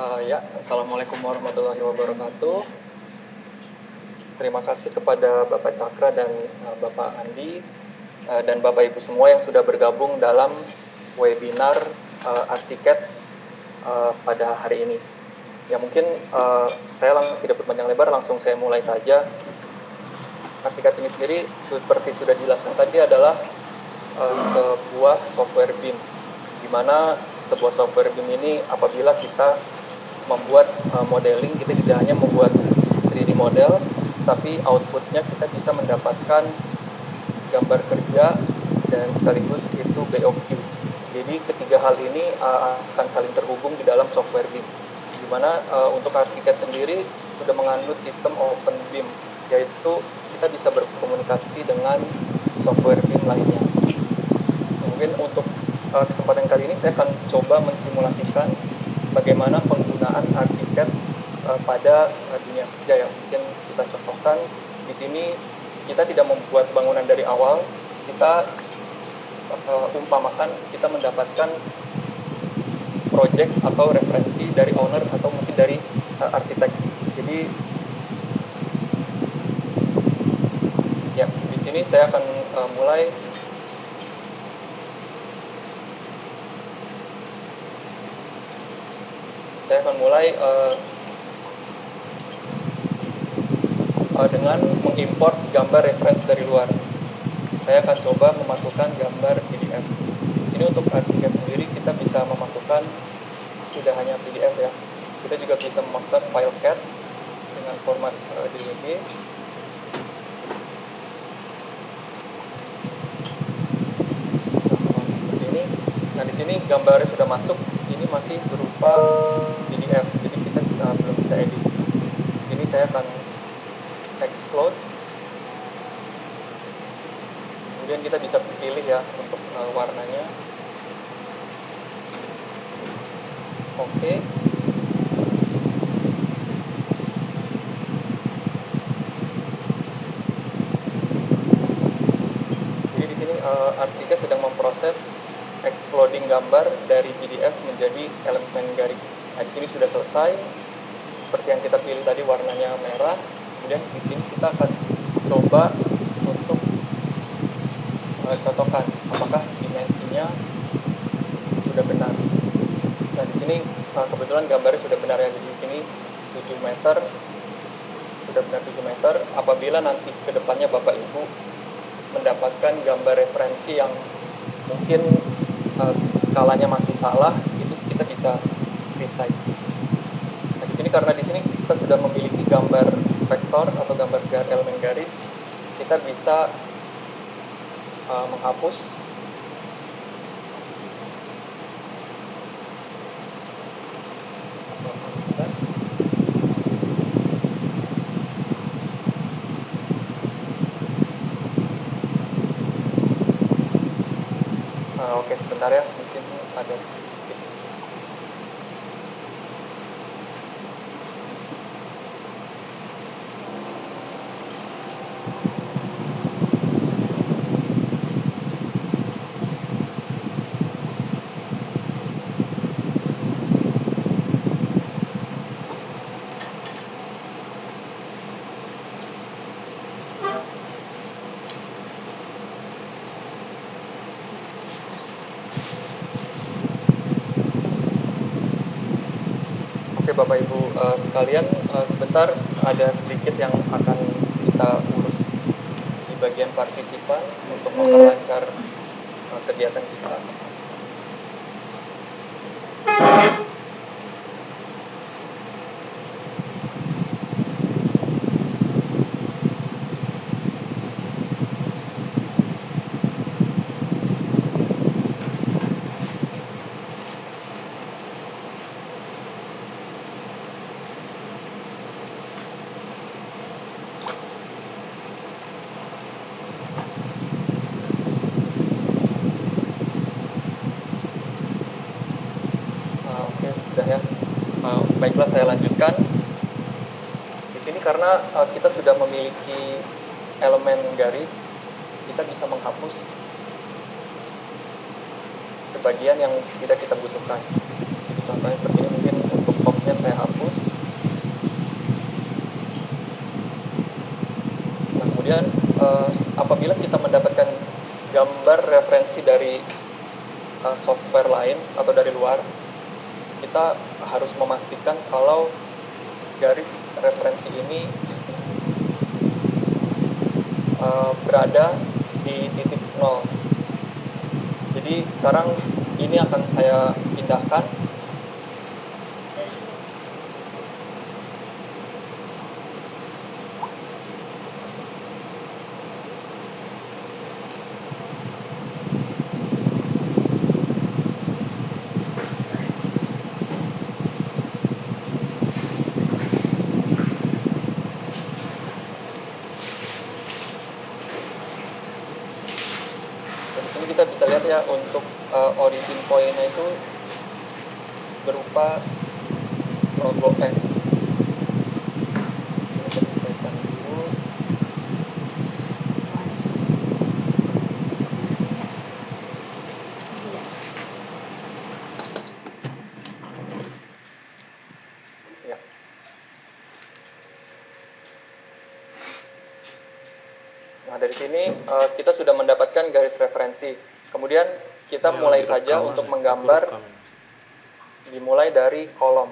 Assalamualaikum warahmatullahi wabarakatuh. Terima kasih kepada Bapak Cakra dan Bapak Andi dan Bapak Ibu semua yang sudah bergabung dalam webinar Arsiket pada hari ini. Ya mungkin saya tidak berpanjang lebar, langsung saya mulai saja. Arsiket ini sendiri seperti sudah dijelaskan tadi adalah sebuah software BIM, di mana sebuah software BIM ini apabila kita membuat modeling, kita tidak hanya membuat 3D model, tapi outputnya kita bisa mendapatkan gambar kerja dan sekaligus itu BOQ. Jadi ketiga hal ini akan saling terhubung di dalam software BIM, di mana untuk Arsiket sendiri sudah menganut sistem Open BIM, yaitu kita bisa berkomunikasi dengan software BIM lainnya. Mungkin untuk kesempatan kali ini saya akan coba mensimulasikan bagaimana penggunaan Arsiket pada dunia kerja yang mungkin kita contohkan. Di sini kita tidak membuat bangunan dari awal, kita umpamakan kita mendapatkan project atau referensi dari owner atau mungkin dari arsitek. Jadi ya, di sini saya akan mulai. Saya akan mulai dengan mengimport gambar reference dari luar. Saya akan coba memasukkan gambar PDF. Di sini untuk Arsiket sendiri kita bisa memasukkan tidak hanya PDF ya, kita juga bisa memasukkan file CAD dengan format DWG. Seperti ini. Nah, di sini gambarnya sudah masuk, ini masih berupa PDF, jadi kita belum bisa edit. Di sini saya akan explode. Kemudian kita bisa pilih ya untuk warnanya. Oke. Jadi di sini Arsiket sedang memproses exploding gambar dari PDF menjadi elemen garis. Nah, di sini sudah selesai. Seperti yang kita pilih tadi warnanya merah. Kemudian di sini kita akan coba untuk cocokkan apakah dimensinya sudah benar. Nah, di sini kebetulan gambarnya sudah benar ya. Jadi di sini 7 meter sudah benar 7 meter. Apabila nanti ke depannya Bapak Ibu mendapatkan gambar referensi yang mungkin skalanya masih salah, itu kita bisa resize. Nah, di sini karena di sini kita sudah memiliki gambar vektor atau gambar elemen garis, kita bisa menghapus. Oke, sebentar ya, mungkin ada sedikit. Oke, Bapak Ibu sekalian, sebentar ada sedikit yang akan kita urus di bagian partisipan untuk memperlancar kegiatan kita. Oke, sudah ya. Baiklah, saya lanjutkan. Di sini karena kita sudah memiliki elemen garis, kita bisa menghapus sebagian yang tidak kita butuhkan. Jadi contohnya seperti ini, mungkin untuk top Ini saya hapus. Nah, kemudian apabila kita mendapatkan gambar referensi dari software lain atau dari luar, kita harus memastikan kalau garis referensi ini berada di titik 0. Jadi sekarang ini akan saya pindahkan. Dan di sini kita bisa lihat ya, untuk origin point-nya itu berupa logo X. Sini tadi saya cari dulu. Ya. Nah, dari sini kita sudah mendapatkan garis referensi. Kemudian kita mulai saja untuk menggambar, dimulai dari kolom.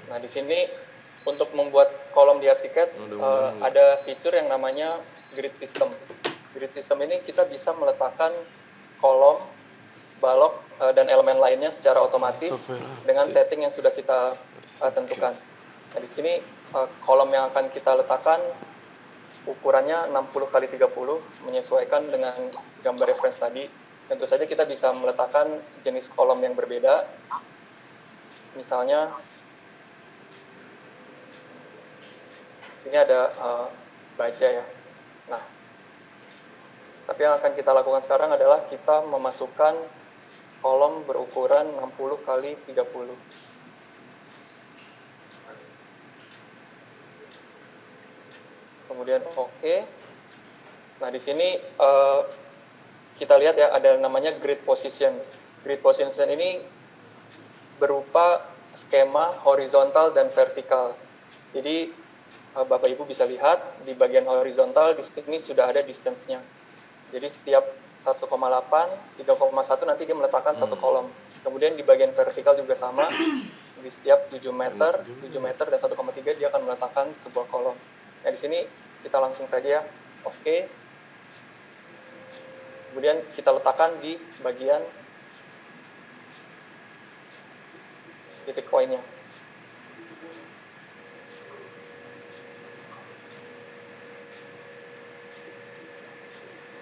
Nah, di sini untuk membuat kolom di Archicad ada fitur yang namanya grid system. Grid system ini kita bisa meletakkan kolom, balok, dan elemen lainnya secara otomatis dengan setting yang sudah kita tentukan. Nah, di sini kolom yang akan kita letakkan ukurannya 60 x 30 menyesuaikan dengan gambar reference tadi. Tentu saja kita bisa meletakkan jenis kolom yang berbeda. Misalnya sini ada baja ya. Nah, tapi yang akan kita lakukan sekarang adalah kita memasukkan kolom berukuran 60 x 30. Kemudian oke. Nah, di sini kita lihat ya, ada namanya grid position. Grid position ini berupa skema horizontal dan vertikal. Jadi Bapak Ibu bisa lihat di bagian horizontal di sini sudah ada distance-nya. Jadi setiap 1,8, 3,1 nanti dia meletakkan satu kolom. Kemudian di bagian vertikal juga sama. Di setiap 7 meter, dan 1,3 dia akan meletakkan sebuah kolom. Nah, di sini kita langsung saja oke. Kemudian kita letakkan di bagian titik poinnya.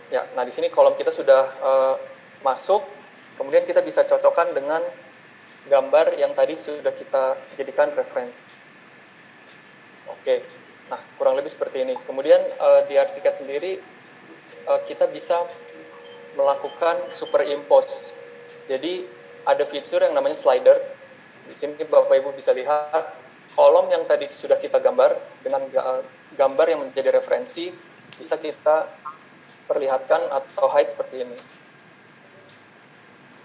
Ya, nah di sini kolom kita sudah masuk. Kemudian kita bisa cocokkan dengan gambar yang tadi sudah kita jadikan reference. Oke, nah kurang lebih seperti ini. Kemudian di Archicad sendiri kita bisa melakukan superimpose. Jadi ada fitur yang namanya slider. Di sini Bapak Ibu bisa lihat kolom yang tadi sudah kita gambar dengan gambar yang menjadi referensi bisa kita perlihatkan atau hide seperti ini.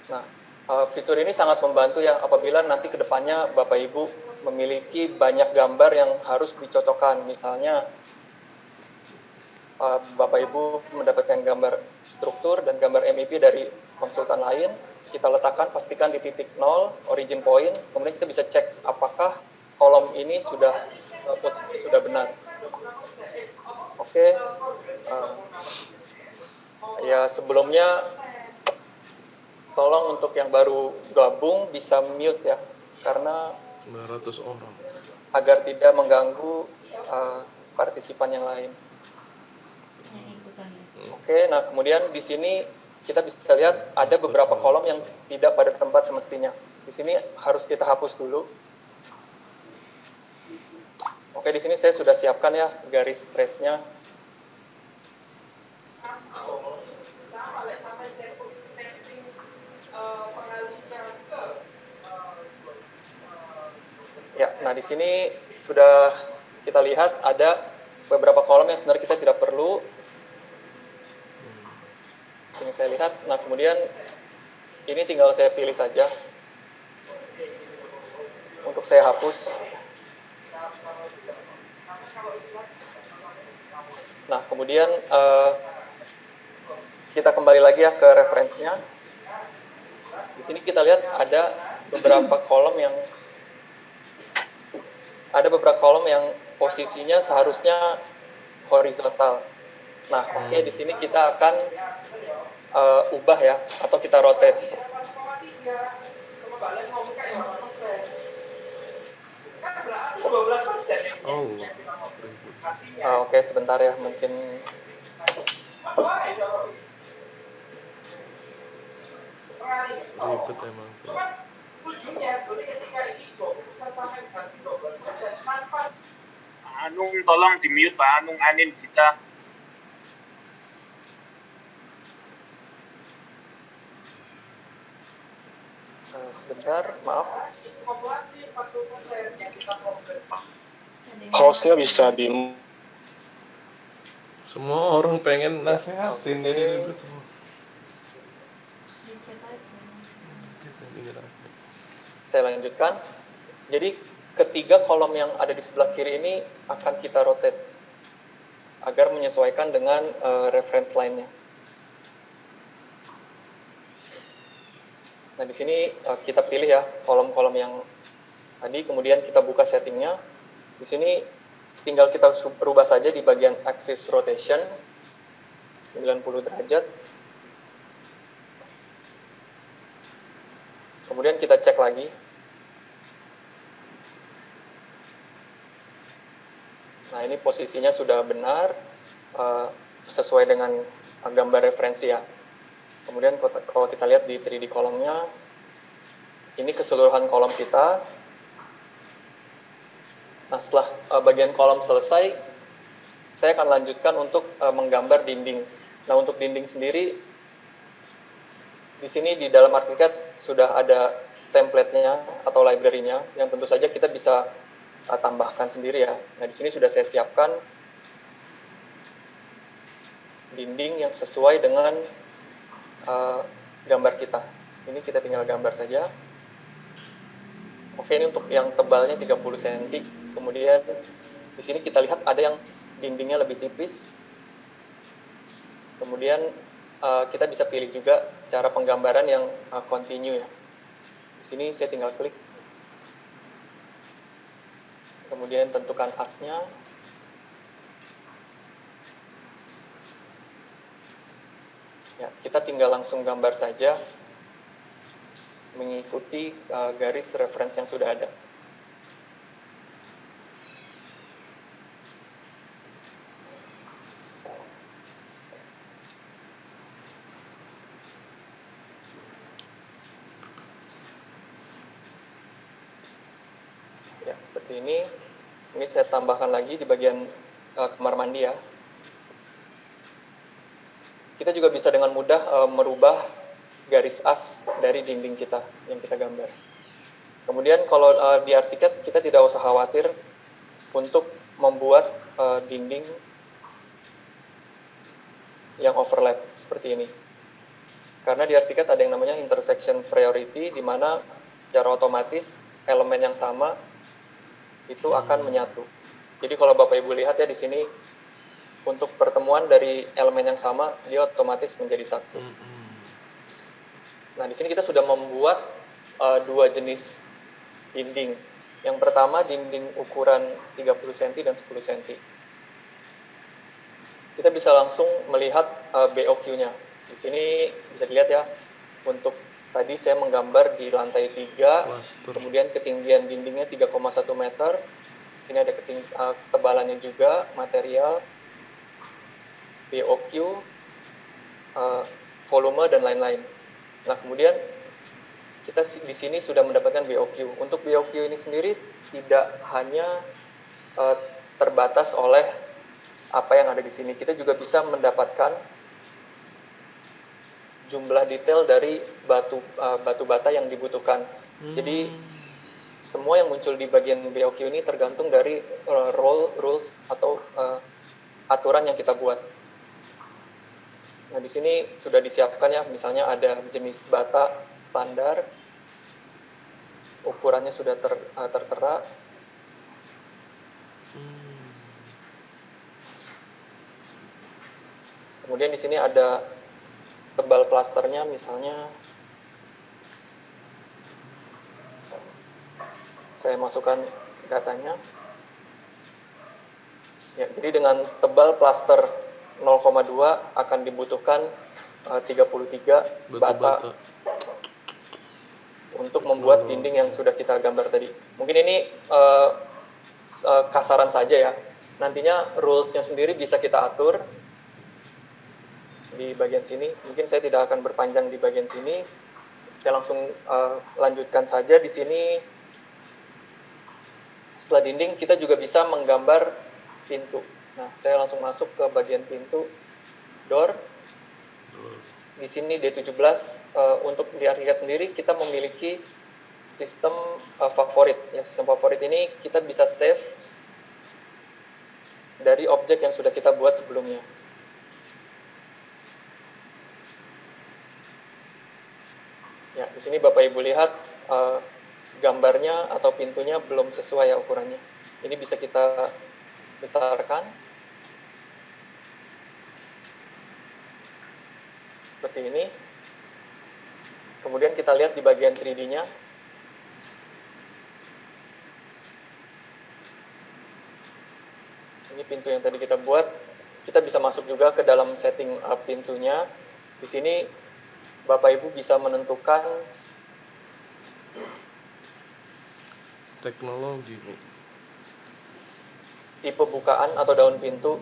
Nah, fitur ini sangat membantu ya apabila nanti kedepannya Bapak Ibu memiliki banyak gambar yang harus dicocokkan. Misalnya Bapak Ibu mendapatkan gambar struktur dan gambar MIP dari konsultan lain, kita letakkan, pastikan di titik 0, origin point, kemudian kita bisa cek apakah kolom ini sudah benar. Oke. Ya sebelumnya tolong untuk yang baru gabung bisa mute ya, karena 900 orang agar tidak mengganggu partisipan yang lain. Oke, nah kemudian di sini kita bisa lihat ada beberapa kolom yang tidak pada tempat semestinya. Di sini harus kita hapus dulu. Oke, di sini saya sudah siapkan ya garis trace-nya. Ya, nah di sini sudah kita lihat ada beberapa kolom yang sebenarnya kita tidak perlu. Sini saya lihat. Nah, kemudian ini tinggal saya pilih saja. untuk saya hapus. Nah, kemudian kita kembali lagi ya ke referensinya. Di sini kita lihat ada beberapa kolom yang posisinya seharusnya horizontal. Nah, oke, di sini kita akan ubah ya, atau kita rotate. Oke, sebentar ya, mungkin ribet emang tuh. Anung, tolong di mute Pak Anung, Anin kita. Sebentar, maaf. Hostnya bisa di Semua orang pengen nasehatin, jadi ribet semua. Saya lanjutkan. Jadi ketiga kolom yang ada di sebelah kiri ini akan kita rotate agar menyesuaikan dengan reference line-nya. Nah, di sini kita pilih ya kolom-kolom yang tadi, kemudian kita buka settingnya. Di sini tinggal kita rubah saja di bagian axis rotation 90 derajat. Kemudian kita cek lagi. Nah, ini posisinya sudah benar, sesuai dengan gambar referensi ya. Kemudian kalau kita lihat di 3D kolomnya, ini keseluruhan kolom kita. Nah, setelah bagian kolom selesai, saya akan lanjutkan untuk menggambar dinding. Nah, untuk dinding sendiri, di sini di dalam ArchiCAD sudah ada template-nya atau library-nya, yang tentu saja kita bisa tambahkan sendiri ya. Nah, di sini sudah saya siapkan dinding yang sesuai dengan gambar kita. Ini kita tinggal gambar saja. Oke, ini untuk yang tebalnya 30 cm. Kemudian di sini kita lihat ada yang dindingnya lebih tipis. Kemudian kita bisa pilih juga cara penggambaran yang continue ya. Di sini saya tinggal klik. Kemudian tentukan asnya. Ya, kita tinggal langsung gambar saja mengikuti garis reference yang sudah ada. Ya, seperti ini. Ini saya tambahkan lagi di bagian kamar mandi ya. Kita juga bisa dengan mudah merubah garis as dari dinding kita yang kita gambar. Kemudian kalau di ArchiCAD kita tidak usah khawatir untuk membuat dinding yang overlap seperti ini. Karena di ArchiCAD ada yang namanya intersection priority, di mana secara otomatis elemen yang sama itu akan menyatu. Jadi kalau Bapak Ibu lihat ya di sini, untuk pertemuan dari elemen yang sama, dia otomatis menjadi satu. Nah, di sini kita sudah membuat dua jenis dinding. Yang pertama, dinding ukuran 30 cm dan 10 cm. Kita bisa langsung melihat BOQ-nya. Di sini bisa dilihat ya, untuk tadi saya menggambar di lantai 3, kemudian ketinggian dindingnya 3,1 meter. Di sini ada ketebalannya juga, material, BOQ, volume, dan lain-lain. Nah, kemudian kita di sini sudah mendapatkan BOQ. Untuk BOQ ini sendiri tidak hanya terbatas oleh apa yang ada di sini. Kita juga bisa mendapatkan jumlah detail dari batu bata yang dibutuhkan. Jadi semua yang muncul di bagian BOQ ini tergantung dari rules atau aturan yang kita buat. Nah, di sini sudah disiapkan ya, misalnya ada jenis bata standar, ukurannya sudah tertera. Kemudian di sini ada tebal plasternya, misalnya saya masukkan datanya. Ya, jadi dengan tebal plaster 0,2 akan dibutuhkan 33 bata untuk membuat dinding yang sudah kita gambar tadi. Mungkin ini kasaran saja ya. Nantinya rules-nya sendiri bisa kita atur di bagian sini. Mungkin saya tidak akan berpanjang di bagian sini. Saya langsung lanjutkan saja di sini. Setelah dinding, kita juga bisa menggambar pintu. Nah, saya langsung masuk ke bagian pintu, door. Di sini D17, untuk di ArchiCAD sendiri, kita memiliki sistem favorit. Ya, sistem favorit ini kita bisa save dari objek yang sudah kita buat sebelumnya. Ya, di sini Bapak Ibu lihat gambarnya atau pintunya belum sesuai ya ukurannya. Ini bisa kita besarkan seperti ini. Kemudian kita lihat di bagian 3D-nya. Ini pintu yang tadi kita buat. Kita bisa masuk juga ke dalam setting pintunya. Di sini Bapak Ibu bisa menentukan teknologi. tipe bukaan atau daun pintu,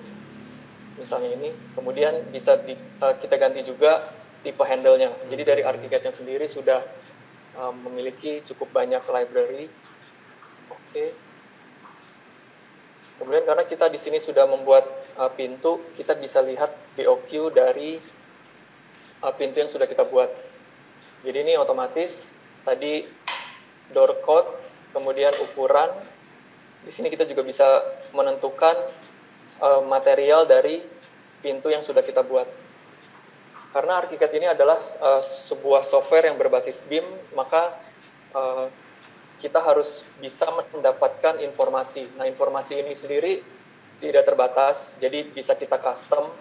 misalnya ini. Kemudian bisa kita ganti juga tipe handle-nya. Jadi dari ArchiCAD-nya sendiri sudah memiliki cukup banyak library. Oke. Kemudian karena kita di sini sudah membuat pintu, kita bisa lihat BOQ dari pintu yang sudah kita buat. Jadi ini otomatis tadi door code, kemudian ukuran. Di sini kita juga bisa menentukan material dari pintu yang sudah kita buat. Karena ArchiCAD ini adalah sebuah software yang berbasis BIM, maka kita harus bisa mendapatkan informasi. Nah, informasi ini sendiri tidak terbatas, jadi bisa kita custom.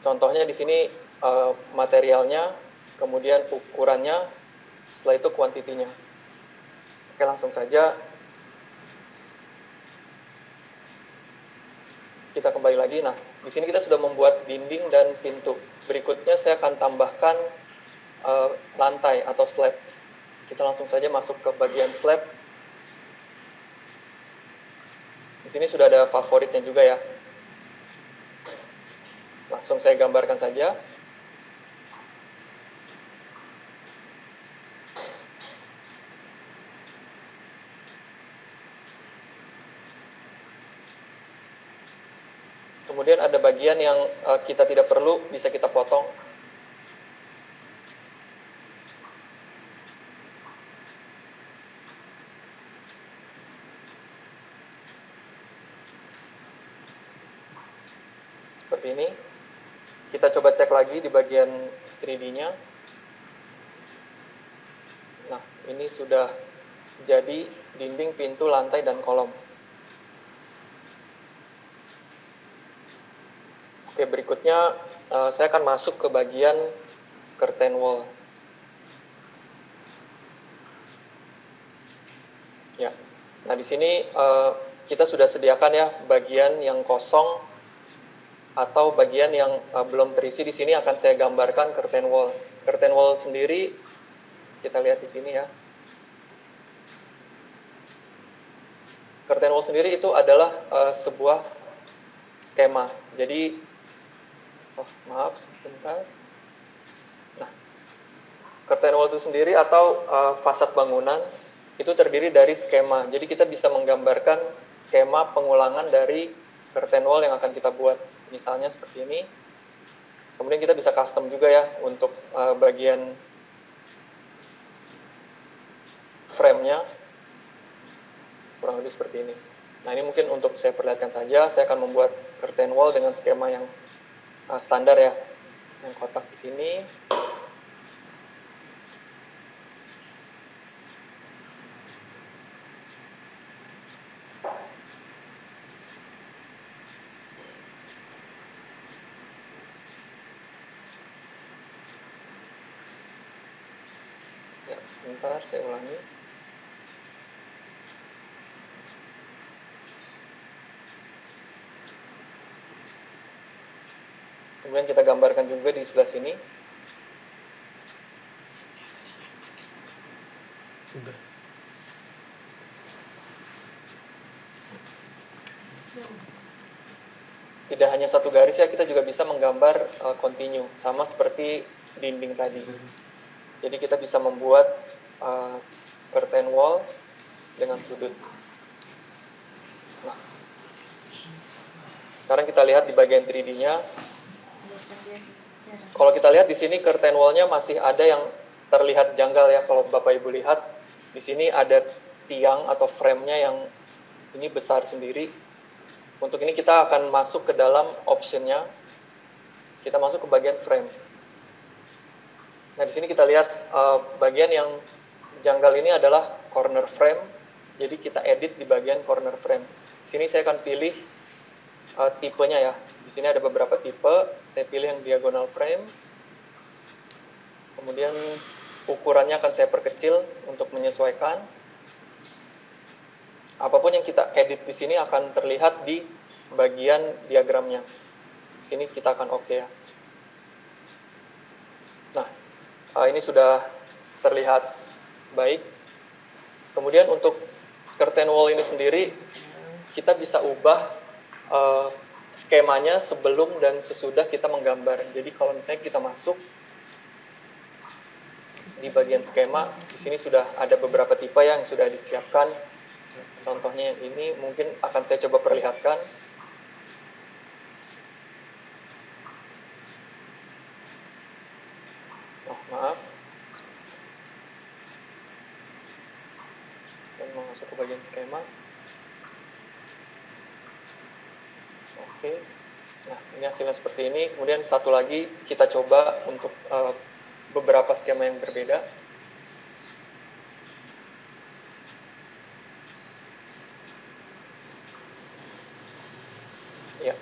Contohnya di sini materialnya, kemudian ukurannya, setelah itu kuantitinya. Oke, langsung saja kita kembali lagi. Nah, di sini kita sudah membuat dinding dan pintu. Berikutnya saya akan tambahkan lantai atau slab. Kita langsung saja masuk ke bagian slab. Di sini sudah ada favoritnya juga ya. Langsung saya gambarkan saja. Kemudian ada bagian yang kita tidak perlu, bisa kita potong. Seperti ini. Kita coba cek lagi di bagian 3D-nya. Nah, ini sudah jadi dinding, pintu, lantai, dan kolom. Oke, berikutnya saya akan masuk ke bagian curtain wall. Ya, nah di sini kita sudah sediakan ya bagian yang kosong atau bagian yang belum terisi. Di sini akan saya gambarkan curtain wall. Curtain wall sendiri kita lihat di sini ya. Curtain wall sendiri itu adalah sebuah skema. Jadi, maaf sebentar. Nah, curtain wall itu sendiri atau fasad bangunan itu terdiri dari skema. Jadi kita bisa menggambarkan skema pengulangan dari curtain wall yang akan kita buat. Misalnya seperti ini. Kemudian kita bisa custom juga ya untuk bagian frame-nya. Kurang lebih seperti ini. Nah, ini mungkin untuk saya perlihatkan saja. Saya akan membuat curtain wall dengan skema yang standar ya. Yang kotak di sini. Sebentar, saya ulangi. Kemudian kita gambarkan juga di sebelah sini. Udah. Tidak hanya satu garis ya, kita juga bisa menggambar continue, sama seperti dinding tadi. Jadi kita bisa membuat curtain wall dengan sudut. Nah, sekarang kita lihat di bagian 3D-nya. Kalau kita lihat di sini curtain wall-nya masih ada yang terlihat janggal ya. Kalau Bapak Ibu lihat, di sini ada tiang atau frame-nya yang ini besar sendiri. Untuk ini kita akan masuk ke dalam option-nya. Kita masuk ke bagian frame. Nah, di sini kita lihat bagian yang janggal ini adalah corner frame. Jadi kita edit di bagian corner frame. Di sini saya akan pilih tipenya ya. Di sini ada beberapa tipe. Saya pilih yang diagonal frame. Kemudian ukurannya akan saya perkecil untuk menyesuaikan. Apapun yang kita edit di sini akan terlihat di bagian diagramnya. Di sini kita akan oke ya. Nah, ini sudah terlihat baik. Kemudian untuk curtain wall ini sendiri, kita bisa ubah skemanya sebelum dan sesudah kita menggambar. Jadi kalau misalnya kita masuk di bagian skema, di sini sudah ada beberapa tipe yang sudah disiapkan. Contohnya yang ini mungkin akan saya coba perlihatkan. Oh, maaf. Saya mau masuk ke bagian skema. Oke. Nah, ini hasilnya seperti ini. Kemudian satu lagi kita coba untuk beberapa skema yang berbeda. Ya.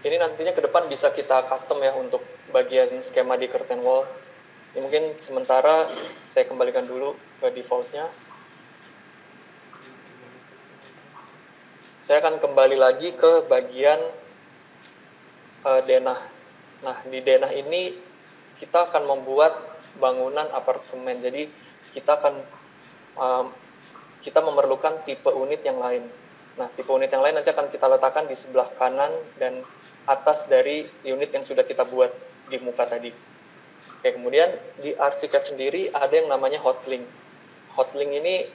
Ini nantinya ke depan bisa kita custom ya untuk bagian skema di curtain wall. Ini mungkin sementara saya kembalikan dulu ke default-nya. Saya akan kembali lagi ke bagian denah. Nah, di denah ini kita akan membuat bangunan apartemen. Jadi kita akan kita memerlukan tipe unit yang lain. Nah, tipe unit yang lain nanti akan kita letakkan di sebelah kanan dan atas dari unit yang sudah kita buat di muka tadi. Oke, kemudian di ArchiCAD sendiri ada yang namanya hotlink. Hotlink ini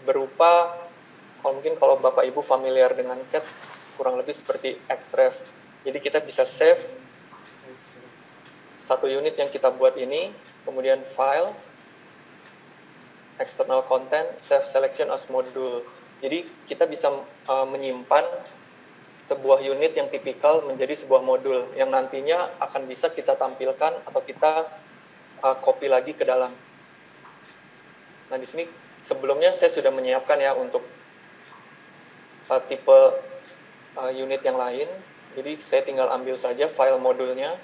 berupa, kalau Bapak Ibu familiar dengan CAD, kurang lebih seperti Xref. Jadi kita bisa save satu unit yang kita buat ini, kemudian file, external content, save selection as module. Jadi kita bisa menyimpan sebuah unit yang tipikal menjadi sebuah modul yang nantinya akan bisa kita tampilkan atau kita copy lagi ke dalam. Nah, di sini sebelumnya saya sudah menyiapkan ya untuk tipe unit yang lain. Jadi saya tinggal ambil saja file modulnya.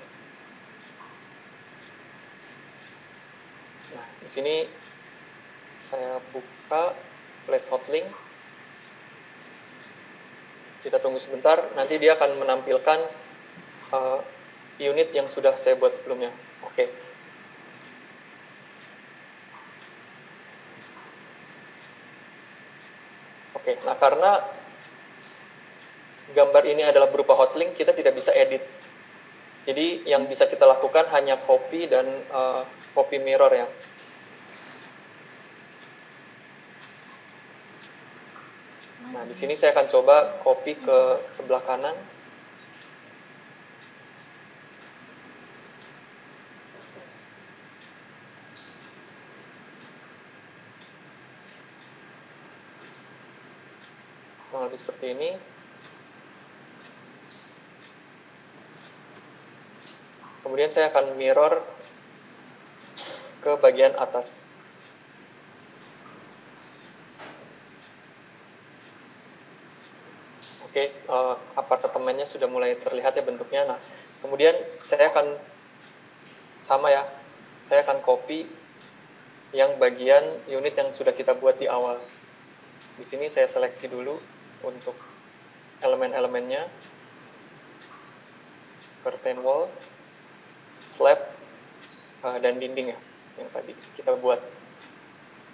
Nah, di sini saya buka place hotlink. Kita tunggu sebentar, nanti dia akan menampilkan unit yang sudah saya buat sebelumnya. Oke. Oke, nah karena gambar ini adalah berupa hotlink, kita tidak bisa edit. Jadi yang bisa kita lakukan hanya copy dan copy mirror ya. Nah, di sini saya akan coba copy ke sebelah kanan. Kurang lebih seperti ini. Kemudian saya akan mirror ke bagian atas. Oke, apartemennya sudah mulai terlihat ya bentuknya. Nah, kemudian saya akan sama ya, saya akan copy yang bagian unit yang sudah kita buat di awal. Di sini saya seleksi dulu untuk elemen-elemennya, curtain wall, slab, dan dinding ya, yang tadi kita buat.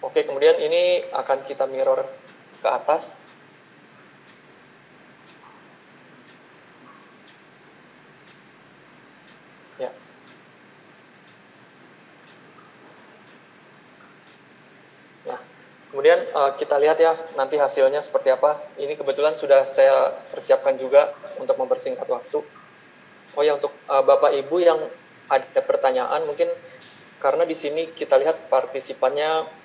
Oke, kemudian ini akan kita mirror ke atas. Ya. Nah, kemudian kita lihat ya nanti hasilnya seperti apa. Ini kebetulan sudah saya persiapkan juga untuk mempersingkat waktu. Oh ya, untuk Bapak Ibu yang ada pertanyaan, mungkin karena di sini kita lihat partisipannya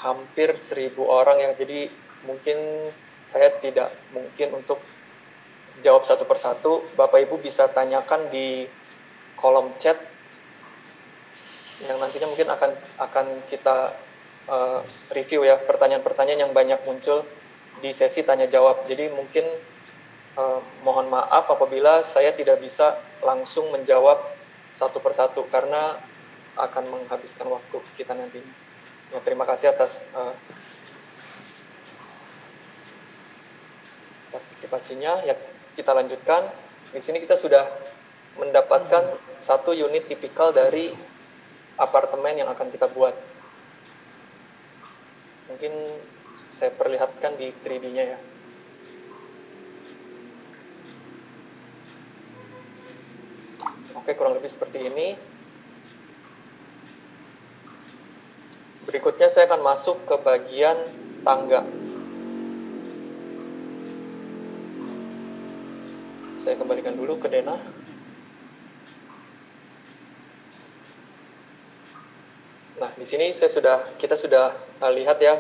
hampir 1.000 orang ya, jadi mungkin saya tidak mungkin untuk jawab satu persatu. Bapak Ibu bisa tanyakan di kolom chat yang nantinya mungkin akan kita review ya, pertanyaan-pertanyaan yang banyak muncul di sesi tanya jawab. Jadi mungkin mohon maaf apabila saya tidak bisa langsung menjawab satu persatu karena akan menghabiskan waktu kita nantinya. Ya, terima kasih atas partisipasinya. Ya, kita lanjutkan. Di sini kita sudah mendapatkan satu unit tipikal dari apartemen yang akan kita buat. Mungkin saya perlihatkan di 3D-nya ya. Oke, kurang lebih seperti ini. Berikutnya saya akan masuk ke bagian tangga. Saya kembalikan dulu ke Dena. Nah, di sini kita sudah lihat ya,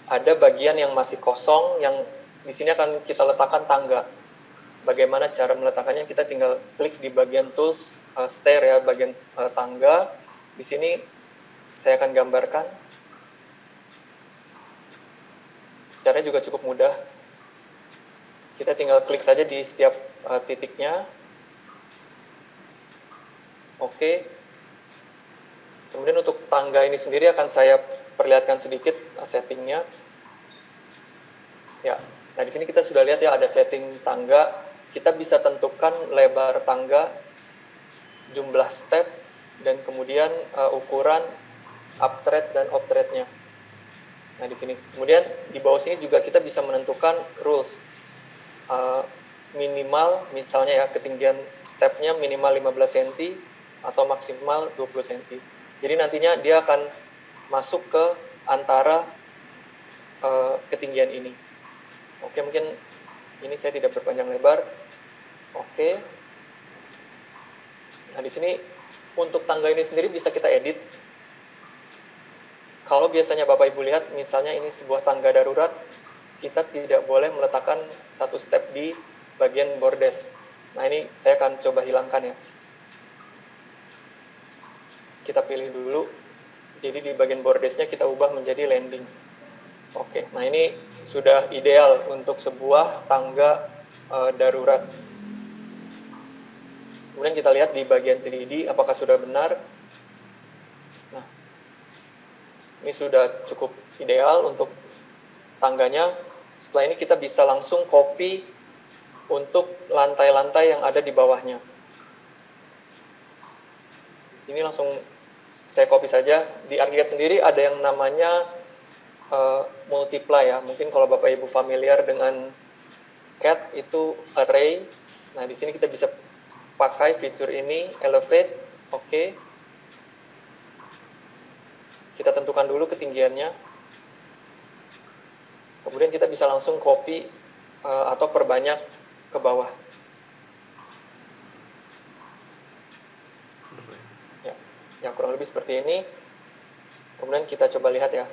ada bagian yang masih kosong, yang di sini akan kita letakkan tangga. Bagaimana cara meletakkannya? Kita tinggal klik di bagian tools, stair ya, bagian tangga. Di sini saya akan gambarkan. Caranya juga cukup mudah. Kita tinggal klik saja di setiap titiknya. Oke. Kemudian untuk tangga ini sendiri akan saya perlihatkan sedikit settingnya. Ya, nah di sini kita sudah lihat ya ada setting tangga. Kita bisa tentukan lebar tangga, jumlah step, dan kemudian ukuran up tread dan off tread-nya. Nah di sini, kemudian di bawah sini juga kita bisa menentukan rules. Minimal, misalnya ya ketinggian stepnya minimal 15 cm atau maksimal 20 cm. Jadi nantinya dia akan masuk ke antara ketinggian ini. Oke, mungkin ini saya tidak berpanjang lebar. Oke. Nah, di sini untuk tangga ini sendiri bisa kita edit. Kalau biasanya Bapak Ibu lihat, misalnya ini sebuah tangga darurat, kita tidak boleh meletakkan satu step di bagian bordes. Nah, ini saya akan coba hilangkan ya. Kita pilih dulu. Jadi di bagian bordesnya kita ubah menjadi landing. Oke, nah ini sudah ideal untuk sebuah tangga darurat. Kemudian kita lihat di bagian 3D apakah sudah benar. Nah, ini sudah cukup ideal untuk tangganya. Setelah ini kita bisa langsung copy untuk lantai-lantai yang ada di bawahnya. Ini langsung saya copy saja. Di ArchiCAD sendiri ada yang namanya multiply ya. Mungkin kalau Bapak Ibu familiar dengan CAD itu array. Nah, di sini kita bisa pakai fitur ini, elevate. Oke. Kita tentukan dulu ketinggiannya. Kemudian kita bisa langsung copy atau perbanyak ke bawah. Ya, kurang lebih seperti ini. Kemudian kita coba lihat ya.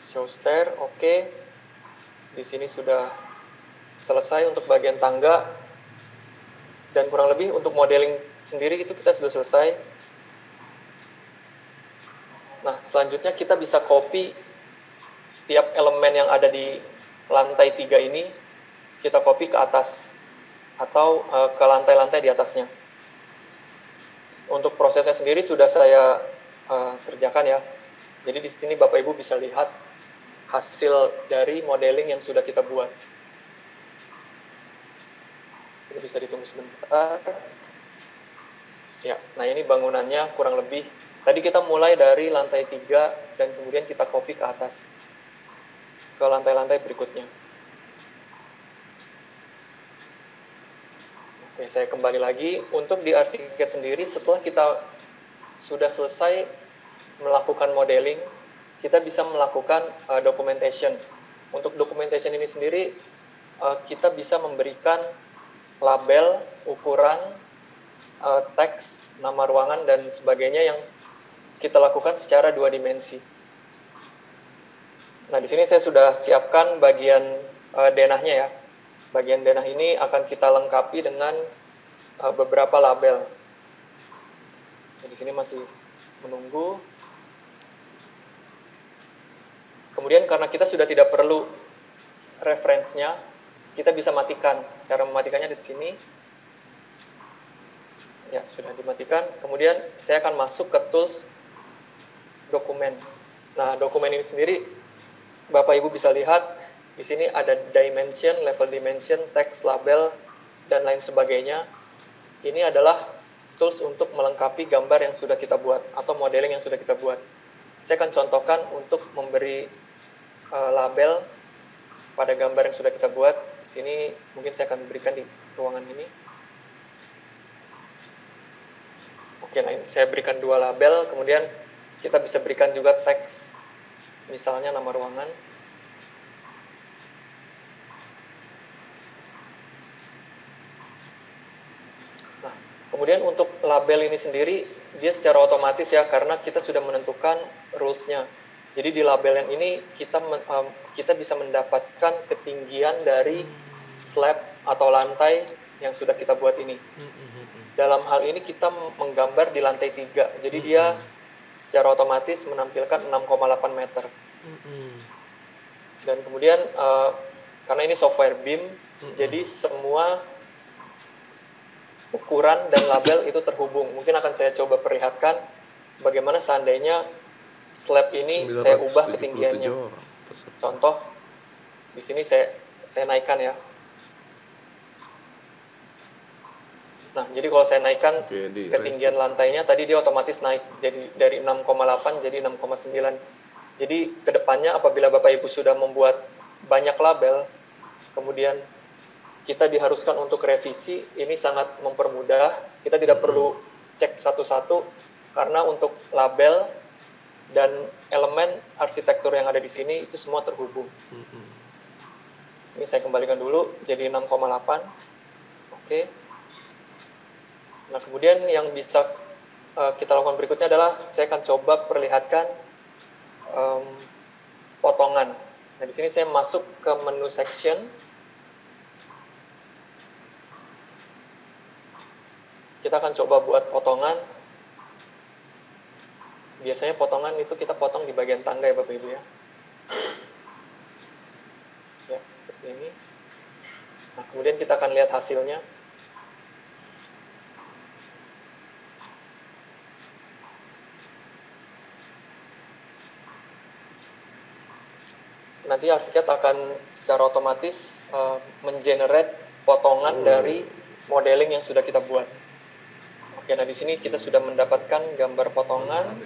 Show stair, oke. Di sini sudah selesai untuk bagian tangga. Dan kurang lebih untuk modeling sendiri itu kita sudah selesai. Nah, selanjutnya kita bisa copy setiap elemen yang ada di lantai 3 ini, kita copy ke atas atau ke lantai-lantai di atasnya. Untuk prosesnya sendiri sudah saya kerjakan ya. Jadi di sini Bapak Ibu bisa lihat hasil dari modeling yang sudah kita buat. Jadi bisa ditunggu sebentar. Ya, nah ini bangunannya kurang lebih. Tadi kita mulai dari lantai 3 dan kemudian kita copy ke atas, ke lantai-lantai berikutnya. Oke, saya kembali lagi. Untuk di ArchiCAD sendiri, setelah kita sudah selesai melakukan modeling, kita bisa melakukan documentation. Untuk documentation ini sendiri, kita bisa memberikan label, ukuran, teks, nama ruangan, dan sebagainya yang kita lakukan secara 2 dimensi. Nah, di sini saya sudah siapkan bagian denahnya ya. Bagian denah ini akan kita lengkapi dengan beberapa label. Nah, di sini masih menunggu. Kemudian karena kita sudah tidak perlu referensinya, kita bisa matikan. Cara mematikannya di sini. Ya, sudah dimatikan. Kemudian saya akan masuk ke tools dokumen. Nah, dokumen ini sendiri Bapak Ibu bisa lihat di sini ada dimension, level dimension, text, label, dan lain sebagainya. Ini adalah tools untuk melengkapi gambar yang sudah kita buat atau modeling yang sudah kita buat. Saya akan contohkan untuk memberi label pada gambar yang sudah kita buat. Di sini mungkin saya akan berikan di ruangan ini. Oke, nah ini saya berikan 2 label, kemudian kita bisa berikan juga teks, misalnya nama ruangan. Nah, kemudian untuk label ini sendiri, dia secara otomatis ya, karena kita sudah menentukan rules-nya. Jadi di label yang ini kita bisa mendapatkan ketinggian dari slab atau lantai yang sudah kita buat ini. Dalam hal ini kita menggambar di lantai 3. Jadi dia secara otomatis menampilkan 6,8 meter. Dan kemudian karena ini software BIM, jadi semua ukuran dan label itu terhubung. Mungkin akan saya coba perlihatkan bagaimana seandainya slab ini saya ubah ketinggiannya. Contoh, di sini saya naikkan ya. Nah, jadi kalau saya naikkan ketinggian lantainya, tadi dia otomatis naik jadi dari 6,8 jadi 6,9. Jadi kedepannya apabila Bapak Ibu sudah membuat banyak label, kemudian kita diharuskan untuk revisi, ini sangat mempermudah. Kita tidak perlu cek satu-satu, karena untuk label dan elemen arsitektur yang ada di sini itu semua terhubung. Ini saya kembalikan dulu jadi 6,8. Oke. Nah, kemudian yang bisa kita lakukan berikutnya adalah saya akan coba perlihatkan potongan. Nah, di sini saya masuk ke menu section. Kita akan coba buat potongan. Biasanya potongan itu kita potong di bagian tangga ya Bapak Ibu ya. Ya, seperti ini. Nah, kemudian kita akan lihat hasilnya. Nanti ArchiCAD akan secara otomatis mengenerate potongan dari modeling yang sudah kita buat. Oke, nah di sini kita sudah mendapatkan gambar potongan.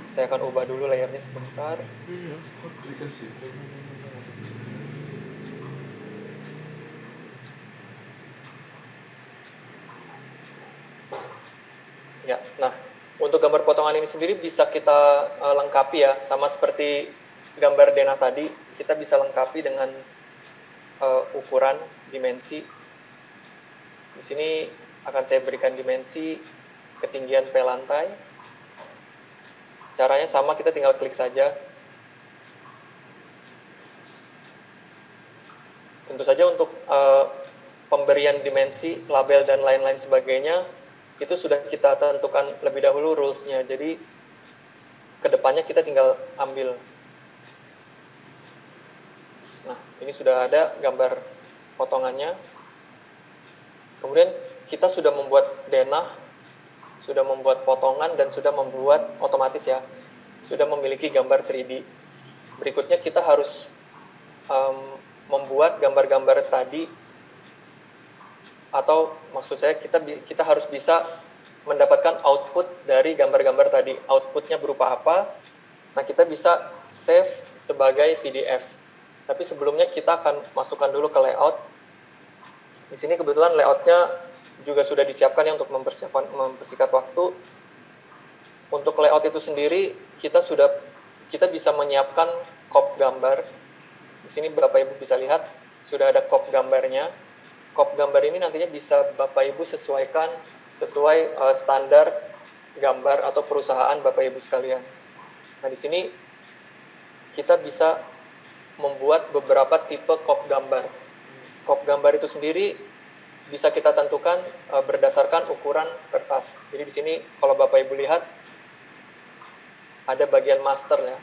Saya akan ubah dulu layarnya sebentar. Ya, nah untuk gambar potongan ini sendiri bisa kita lengkapi ya, sama seperti gambar denah tadi, kita bisa lengkapi dengan ukuran, dimensi. Di sini akan saya berikan dimensi ketinggian P lantai. Caranya sama, kita tinggal klik saja. Tentu saja untuk pemberian dimensi, label, dan lain-lain sebagainya, itu sudah kita tentukan lebih dahulu rules-nya. Jadi, kedepannya kita tinggal ambil. Nah, ini sudah ada gambar potongannya. Kemudian kita sudah membuat denah, sudah membuat potongan, dan sudah membuat otomatis ya. sudah memiliki gambar 3D. Berikutnya kita harus membuat gambar-gambar tadi, atau maksud saya kita harus bisa mendapatkan output dari gambar-gambar tadi. Outputnya berupa apa? Nah, kita bisa save sebagai PDF. Tapi sebelumnya kita akan masukkan dulu ke layout. Di sini kebetulan layoutnya juga sudah disiapkan ya untuk mempersingkat waktu. Untuk layout itu sendiri kita bisa menyiapkan crop gambar. Di sini Bapak Ibu bisa lihat sudah ada crop gambarnya. Crop gambar ini nantinya bisa Bapak Ibu sesuaikan sesuai standar gambar atau perusahaan Bapak Ibu sekalian. Nah, di sini kita bisa membuat beberapa tipe crop gambar. Crop gambar itu sendiri bisa kita tentukan berdasarkan ukuran kertas. Jadi di sini kalau Bapak Ibu lihat ada bagian master ya.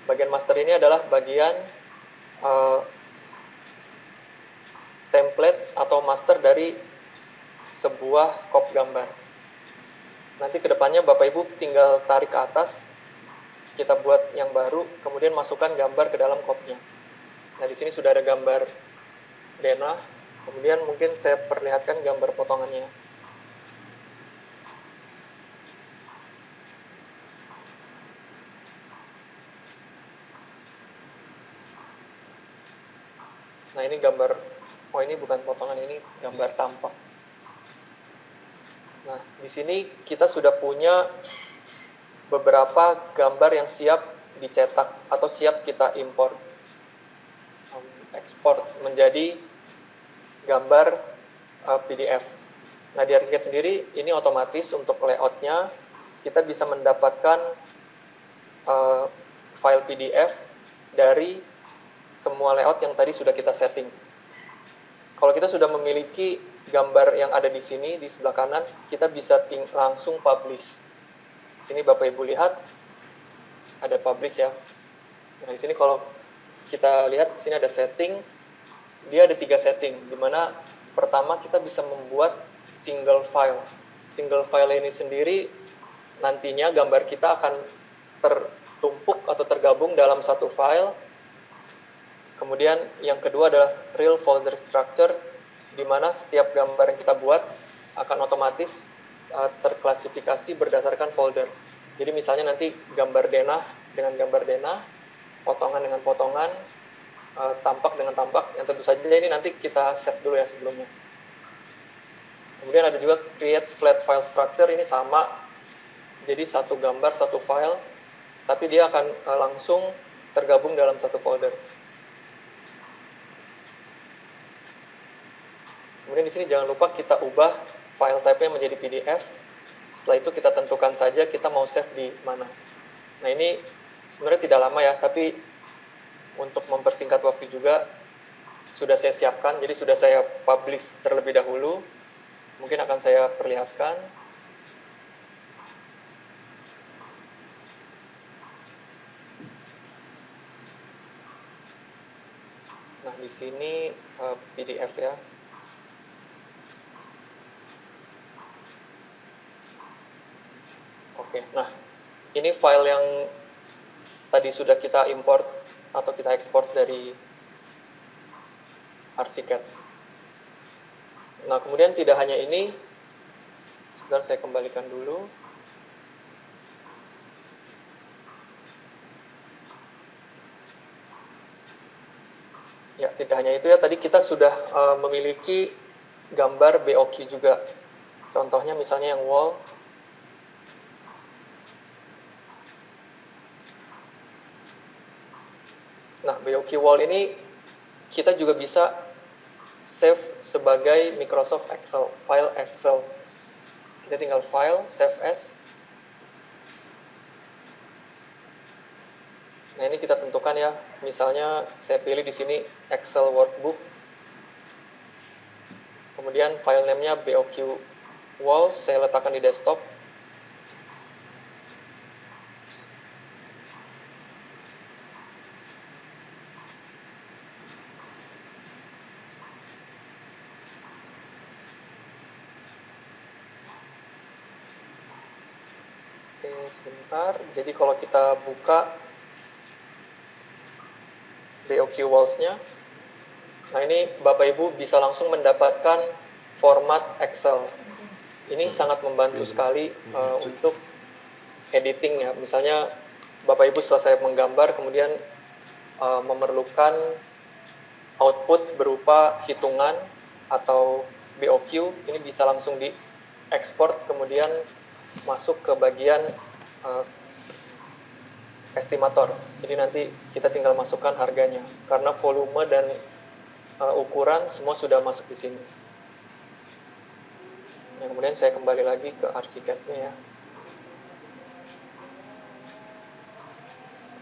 Bagian master ini adalah bagian template atau master dari sebuah crop gambar. Nanti kedepannya Bapak Ibu tinggal tarik ke atas, kita buat yang baru, kemudian masukkan gambar ke dalam crop-nya. Nah, di sini sudah ada gambar denah, kemudian mungkin saya perlihatkan gambar potongannya. Nah, ini gambar, ini bukan potongan, ini gambar tampak. Nah, di sini kita sudah punya beberapa gambar yang siap dicetak atau siap kita import, ekspor menjadi gambar PDF. Nah, di ArchiCAD sendiri ini otomatis untuk layoutnya kita bisa mendapatkan file PDF dari semua layout yang tadi sudah kita setting. Kalau kita sudah memiliki gambar yang ada di sini, di sebelah kanan, kita bisa langsung publish. Di sini Bapak Ibu lihat, ada publish ya. Nah, di sini kalau kita lihat, di sini ada setting, dia ada 3 setting, di mana pertama kita bisa membuat single file. Single file ini sendiri, nantinya gambar kita akan tertumpuk atau tergabung dalam satu file. Kemudian yang kedua adalah real folder structure, di mana setiap gambar yang kita buat akan otomatis terklasifikasi berdasarkan folder. Jadi misalnya nanti gambar denah dengan gambar denah, potongan dengan potongan, tampak dengan tampak, yang tentu saja ini nanti kita set dulu ya sebelumnya. Kemudian ada juga create flat file structure, ini sama, jadi satu gambar, satu file, tapi dia akan langsung tergabung dalam satu folder. Kemudian di sini jangan lupa kita ubah file type-nya menjadi PDF. Setelah itu kita tentukan saja kita mau save di mana. Nah, ini sebenarnya tidak lama ya, tapi untuk mempersingkat waktu juga sudah saya siapkan, jadi sudah saya publish terlebih dahulu. Mungkin akan saya perlihatkan. Nah, di sini PDF ya. Oke, nah ini file yang tadi sudah kita import atau kita ekspor dari ArchiCAD. Nah, kemudian tidak hanya ini, sebentar saya kembalikan dulu. Ya, tidak hanya itu ya, tadi kita sudah memiliki gambar BOQ juga. Contohnya misalnya yang wall. Nah, BOQ wall ini kita juga bisa save sebagai Microsoft Excel, file Excel. Kita tinggal file, save as. Nah, ini kita tentukan ya. Misalnya saya pilih di sini Excel workbook. Kemudian file name-nya BOQ wall, saya letakkan di desktop. Oke. sebentar. Jadi kalau kita buka BOQ Walls-nya, nah ini Bapak Ibu bisa langsung mendapatkan format Excel. Ini sangat membantu sekali untuk editing ya. Misalnya Bapak Ibu selesai menggambar, kemudian memerlukan output berupa hitungan atau BOQ, ini bisa langsung diekspor, kemudian masuk ke bagian estimator. Jadi nanti kita tinggal masukkan harganya, karena volume dan ukuran semua sudah masuk di sini. Nah, kemudian saya kembali lagi ke ArchiCAD-nya ya.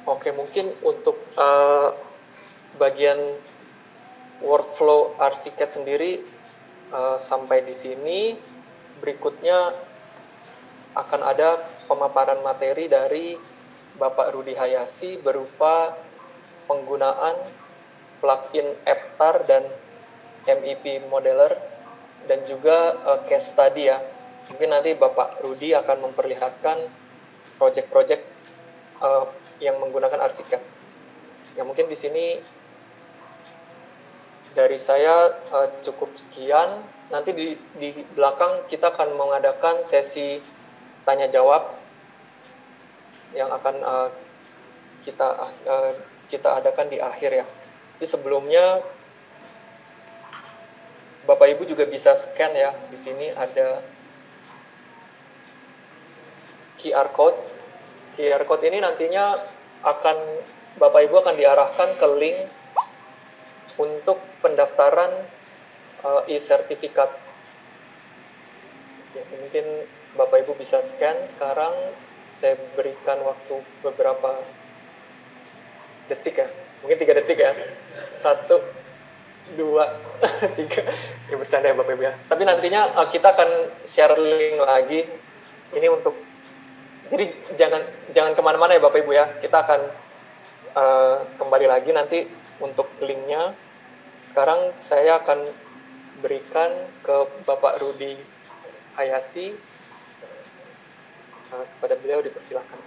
Oke, mungkin untuk bagian workflow ArchiCAD sendiri sampai di sini. Berikutnya akan ada pemaparan materi dari Bapak Rudi Hayasi berupa penggunaan plugin Aptar dan MEP Modeler dan juga case study ya. Mungkin nanti Bapak Rudi akan memperlihatkan project-project yang menggunakan ArchiCAD. Ya mungkin di sini dari saya cukup sekian. Nanti di belakang kita akan mengadakan sesi tanya jawab yang akan kita adakan di akhir ya. Tapi sebelumnya Bapak Ibu juga bisa scan ya. Di sini ada QR code. QR code ini nantinya Bapak Ibu akan diarahkan ke link untuk pendaftaran e-sertifikat. Ya, mungkin Bapak Ibu bisa scan sekarang. Saya berikan waktu beberapa detik ya, mungkin 3 detik ya. 1, 2, 3. Ya bercanda ya Bapak Ibu ya. Tapi nantinya kita akan share link lagi. Ini untuk, jadi jangan kemana-mana ya Bapak Ibu ya. Kita akan kembali lagi nanti untuk linknya. Sekarang saya akan berikan ke Bapak Rudi Hayasi. Kepada beliau dipersilakan.